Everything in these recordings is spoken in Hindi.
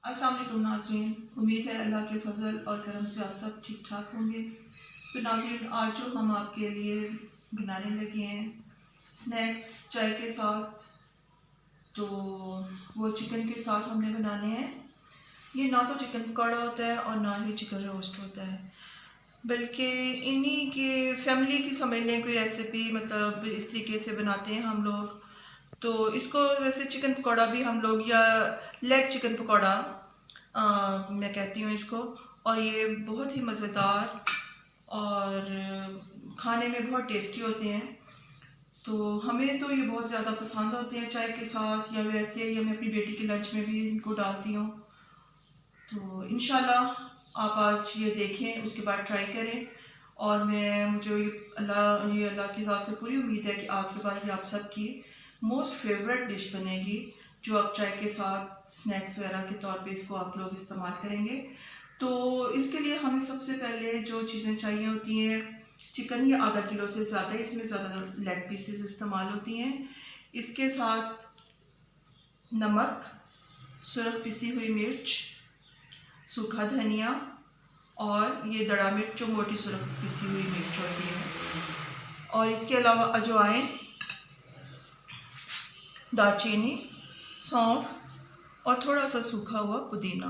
अस्सलाम वालेकुम नाज़रीन, उम्मीद है अल्लाह के फजल और करम से आप सब ठीक ठाक होंगे। तो नाज़रीन, आज जो हम आपके लिए बनाने लगे हैं स्नैक्स चाय के साथ, तो वो चिकन के साथ हमने बनाने हैं। ये ना तो चिकन पकौड़ा होता है और ना ही चिकन रोस्ट होता है, बल्कि इन्हीं के फैमिली की समझ लें कोई रेसिपी, मतलब इस तरीके से बनाते हैं हम लोग। तो इसको वैसे चिकन पकौड़ा भी हम लोग, या लेग चिकन पकौड़ा मैं कहती हूँ इसको, और ये बहुत ही मज़ेदार और खाने में बहुत टेस्टी होते हैं। तो हमें तो ये बहुत ज़्यादा पसंद होते हैं चाय के साथ, या वैसे, या मैं अपनी बेटी के लंच में भी इनको डालती हूँ। तो इंशाल्लाह आप आज ये देखें, उसके बाद ट्राई करें। और मुझे अल्लाह की ज़ात से पूरी उम्मीद है कि आज के बाद ये आप सबकी मोस्ट फेवरेट डिश बनेगी, जो आप चाय के साथ स्नैक्स वगैरह के तौर पे इसको आप लोग इस्तेमाल करेंगे। तो इसके लिए हमें सबसे पहले जो चीज़ें चाहिए होती हैं, चिकन ये आधा किलो से ज़्यादा, इसमें ज़्यादा लेग पीसेस इस्तेमाल होती हैं। इसके साथ नमक, सुरख पिसी हुई मिर्च, सूखा धनिया और ये दड़ा मिर्च जो मोटी सुरख पिसी हुई मिर्च होती है, और इसके अलावा अजवाइन, दालचीनी, सौंफ और थोड़ा सा सूखा हुआ पुदीना,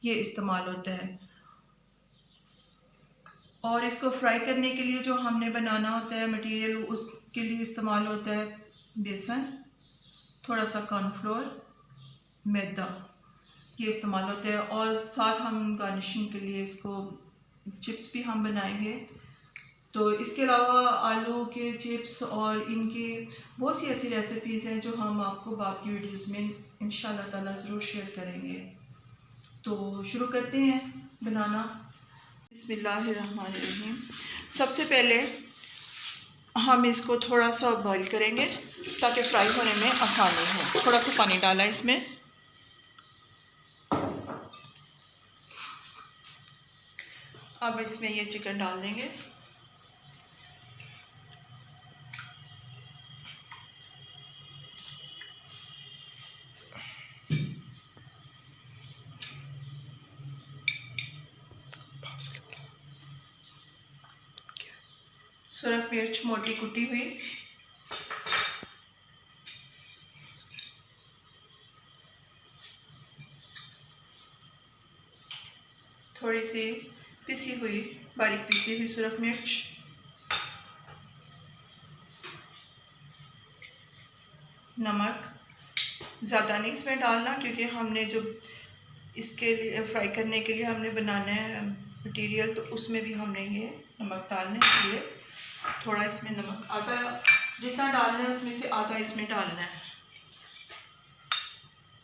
ये इस्तेमाल होता है। और इसको फ्राई करने के लिए जो हमने बनाना होता है मटेरियल, उसके लिए इस्तेमाल होता है बेसन, थोड़ा सा कॉर्नफ्लोर, मैदा, ये इस्तेमाल होते हैं। और साथ हम गार्निशिंग के लिए इसको चिप्स भी हम बनाएंगे। तो इसके अलावा आलू के चिप्स और इनकी बहुत सी ऐसी रेसिपीज़ हैं जो हम आपको बाद की वीडियोज़ में इंशाल्लाह ताला ज़रूर शेयर करेंगे। तो शुरू करते हैं बनाना। बिस्मिल्लाहिर्रहमानिर्रहीम। सबसे पहले हम इसको थोड़ा सा बॉईल करेंगे ताकि फ्राई होने में आसानी हो। थोड़ा सा पानी डाला इसमें, अब इसमें ये चिकन डाल देंगे। सुरख मिर्च मोटी कुटी हुई, थोड़ी सी पिसी हुई, बारीक पिसी हुई सुरख मिर्च, नमक ज़्यादा नहीं इसमें डालना, क्योंकि हमने जो इसके लिए फ्राई करने के लिए हमने बनाना है मटेरियल, तो उसमें भी हमने ये नमक डालने के लिए थोड़ा इसमें नमक, आधा जितना डालना है उसमें से आधा इसमें डालना है।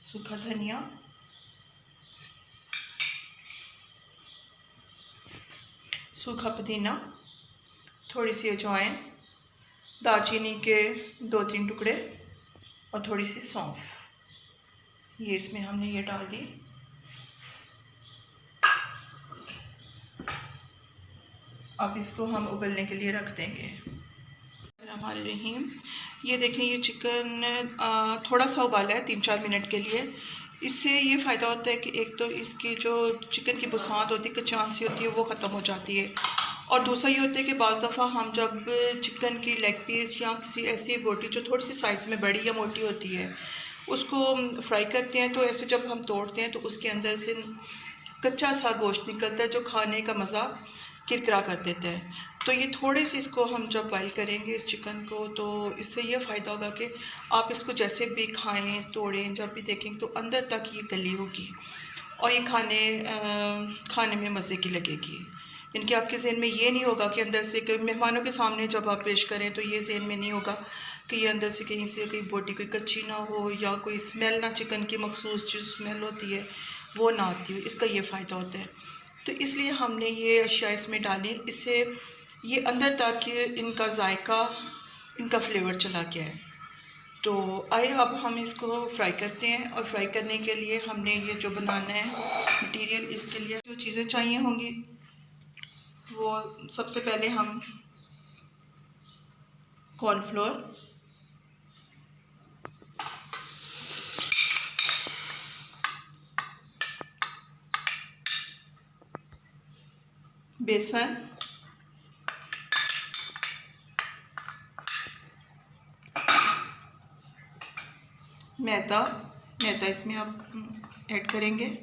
सूखा धनिया, सूखा पुदीना, थोड़ी सी अजवाइन, दालचीनी के 2-3 टुकड़े और थोड़ी सी सौंफ, ये इसमें हमने ये डाल दी। अब इसको हम उबलने के लिए रख देंगे। हमारे रहीम, ये देखें, ये चिकन थोड़ा सा उबाला है 3-4 मिनट के लिए। इससे ये फ़ायदा होता है कि एक तो इसकी जो चिकन की बुसात होती है, कचान सी होती है, वो ख़त्म हो जाती है। और दूसरा ये होता है कि बाज़ दफ़ा हम जब चिकन की लेग पीस या किसी ऐसी बोटी जो थोड़ी सी साइज़ में बड़ी या मोटी होती है, उसको फ्राई करते हैं, तो ऐसे जब हम तोड़ते हैं तो उसके अंदर से कच्चा सा गोश्त निकलता है जो खाने का मज़ा किरकिरा कर देता है। तो ये थोड़े से इसको हम जब बॉईल करेंगे इस चिकन को, तो इससे ये फ़ायदा होगा कि आप इसको जैसे भी खाएं, तोड़ें, जब भी देखें तो अंदर तक ये गली होगी और ये खाने में मज़े की लगेगी। इनके आपके ज़हन में ये नहीं होगा कि अंदर से, मेहमानों के सामने जब आप पेश करें तो ये ज़हन में नहीं होगा कि ये अंदर से कहीं से कोई बोटी कोई कच्ची ना हो, या कोई स्मेल ना, चिकन की मखसूस जो स्मेल होती है वो ना आती हो। इसका ये फ़ायदा होता है। तो इसलिए हमने ये अशिया इसमें डाली, इससे ये अंदर तक इनका जायका, इनका फ्लेवर चला गया है। तो आइए अब हम इसको फ्राई करते हैं। और फ्राई करने के लिए हमने ये जो बनाना है मटेरियल, इसके लिए जो चीज़ें चाहिए होंगी, वो सबसे पहले हम कॉर्नफ्लोर, बेसन, मैदा इसमें आप ऐड करेंगे,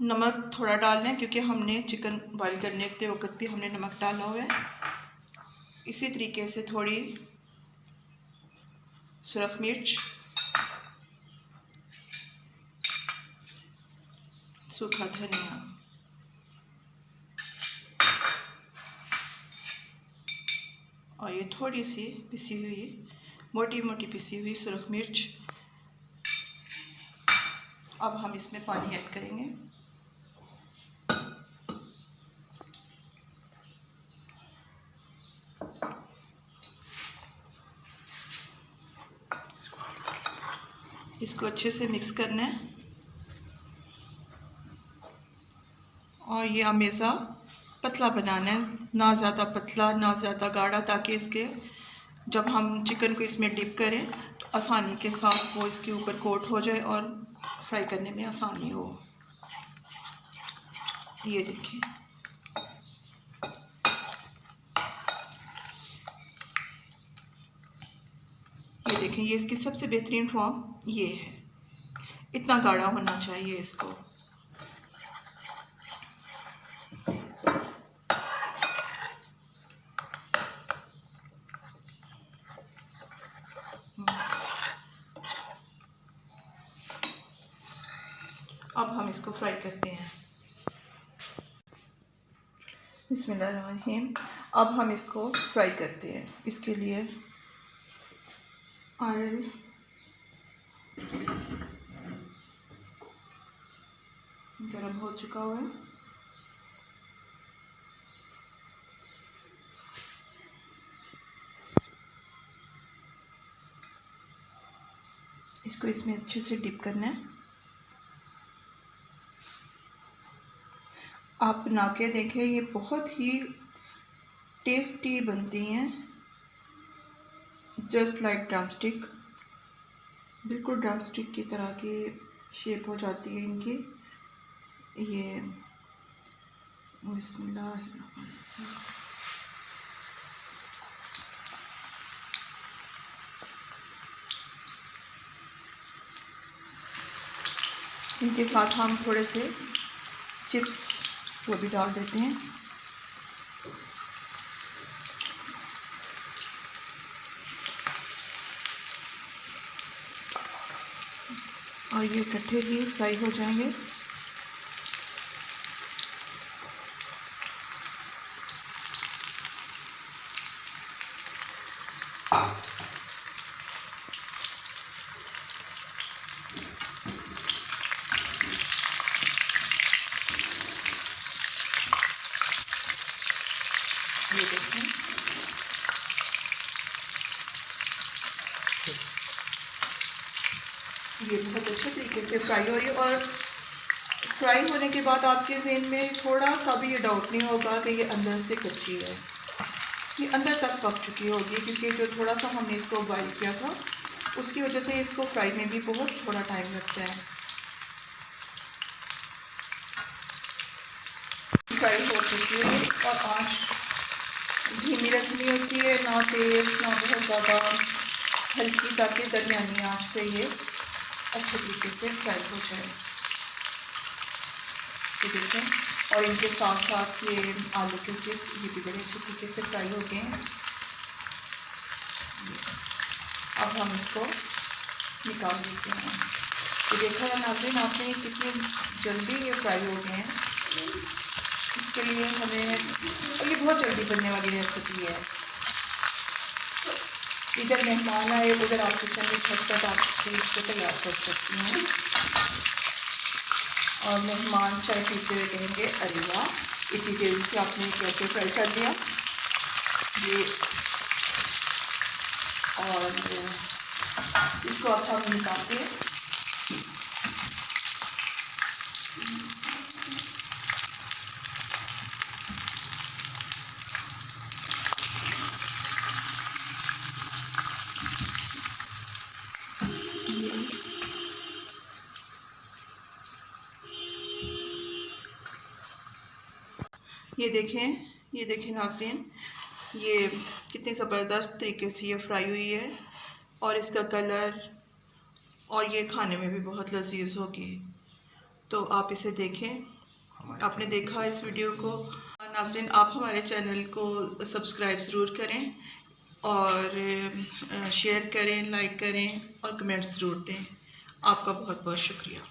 नमक थोड़ा डाल लें क्योंकि हमने चिकन बॉईल करने के वक्त भी हमने नमक डाला हुआ है। इसी तरीके से थोड़ी सुरख मिर्च, सूखा धनिया, और ये थोड़ी सी पिसी हुई मोटी मोटी पिसी हुई सुरख मिर्च। अब हम इसमें पानी ऐड करेंगे। इसको अच्छे से मिक्स करना है और ये अमेज़ा पतला बनाना है, ना ज़्यादा पतला ना ज़्यादा गाढ़ा, ताकि इसके जब हम चिकन को इसमें डिप करें तो आसानी के साथ वो इसके ऊपर कोट हो जाए और फ्राई करने में आसानी हो। ये देखिए, ये इसकी सबसे बेहतरीन फॉर्म ये है। इतना गाढ़ा होना चाहिए इसको। अब हम इसको फ्राई करते हैं। बिस्मिल्लाहिर्रहमानिर्रहीम। अब हम इसको फ्राई करते हैं। इसके लिए ऑयल गरम हो चुका हुआ है। इसको इसमें अच्छे से डिप करना है। आप बना के देखें, ये बहुत ही टेस्टी बनती हैं, जस्ट लाइक ड्रमस्टिक। बिल्कुल ड्रमस्टिक की तरह की शेप हो जाती है इनकी। ये बिस्मिल्लाह। इनके साथ हम थोड़े से चिप्स वो भी डाल देते हैं। और ये इकट्ठे ही फ्राई हो जाएंगे। ये देखें, ये बहुत अच्छे तरीके से फ्राई हो रही है। और फ्राई होने के बाद आपके ज़हन में थोड़ा सा भी ये डाउट नहीं होगा कि ये अंदर से कच्ची है। ये अंदर तक पक चुकी होगी, क्योंकि जो थोड़ा सा हमने इसको बॉईल किया था उसकी वजह से इसको फ्राई में भी बहुत थोड़ा टाइम लगता है। फ्राई हो चुकी है और आँच धीमी रखनी होती है, ना तेज़ ना बहुत ज़्यादा हल्की, ताकि दरमियानी आँच पे ये अच्छे तरीके से फ्राई हो जाए। ये देखें, और इनके साथ साथ ये आलू के चिप्स ये भी बड़े अच्छे तरीके से फ्राई हो गए हैं। अब हम इसको निकाल देते हैं। ये देखा है नाज़रीन आपने कितनी जल्दी ये फ्राई हो गए हैं। इसके लिए हमें, और ये बहुत जल्दी बनने वाली रेसिपी है। इधर मेहमान आए, उधर आप किचन में झटपट आप इसको तैयार कर सकती हैं और मेहमान चाय पीते हुए कहेंगे, अरे वाह इतनी देर से आपने कैसे फ्राई कर दिया ये। और इसको अब हम निकालते हैं। ये देखें नाज़रीन, ये कितनी ज़बरदस्त तरीके से ये फ्राई हुई है और इसका कलर, और ये खाने में भी बहुत लजीज होगी। तो आप इसे देखें। आपने देखा इस वीडियो को नाज़रीन, आप हमारे चैनल को सब्सक्राइब ज़रूर करें और शेयर करें, लाइक करें और कमेंट्स ज़रूर दें। आपका बहुत बहुत शुक्रिया।